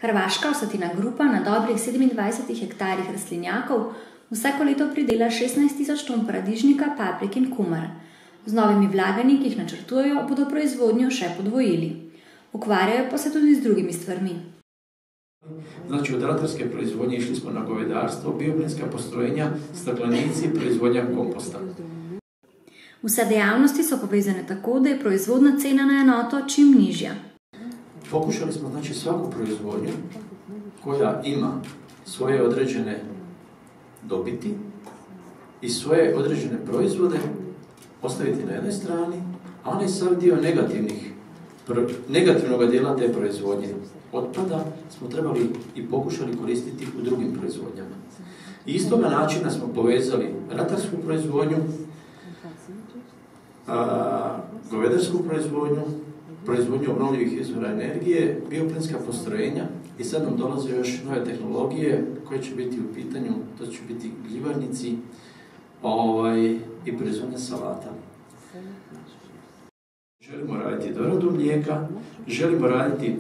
Hrvaška Osatina grupa na dobrih 27 hektarjih rastlinjakov vsako leto pridela 16.000 ton paradižnika, paprik in kumar. Z novimi vlaganji, ki jih načrtujejo, bodo proizvodnjo še podvojili. Ukvarjajo pa se tudi z drugimi stvarmi. Znači, od ratarske proizvodnje išli smo na govedarstvo, bioplinska postrojenja, staklenici, proizvodnja komposta. Vse dejavnosti so povezane tako, da je proizvodna cena na enoto čim nižja. Pokušali smo, znači, svaku proizvodnju koja ima svoje određene dobiti i svoje određene proizvode ostaviti na jednoj strani, a onaj sav dio negativnog dijela te proizvodnje otpada smo trebali i pokušali koristiti u drugim proizvodnjama. I iz toga načina smo povezali ratarsku proizvodnju, govedarsku proizvodnju obnovljivih izvora energije, bioplinska postrojenja i sad nam dolaze još nove tehnologije koje će biti u pitanju, to će biti gljivarnici i proizvodnja salata. Želimo raditi doradu mlijeka, želimo raditi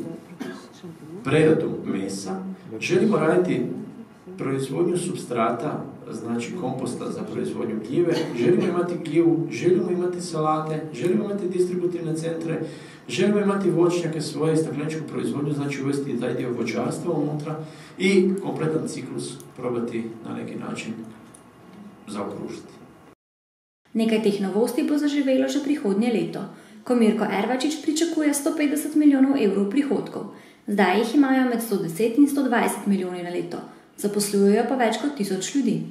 preradu mesa, želimo raditi proizvodnju supstrata, znači komposta za proizvodnju gljive, želimo imati gljivu, želimo imati salate, želimo imati distributivne centre, želimo imati voćnjake, svoje stakleničku proizvodnju, znači uvesti taj dio voćarstva unutra i kompletan ciklus probati na neki način zaokružiti. Nekaj teh novosti bo zaživelo že prihodnje leto, ko Mirko Ervačič pričakuje 150 milijonov evrov prihodkov. Zdaj jih imajo med 110 in 120 milijoni na leto, zaposlujejo pa več kot 1000 ljudi.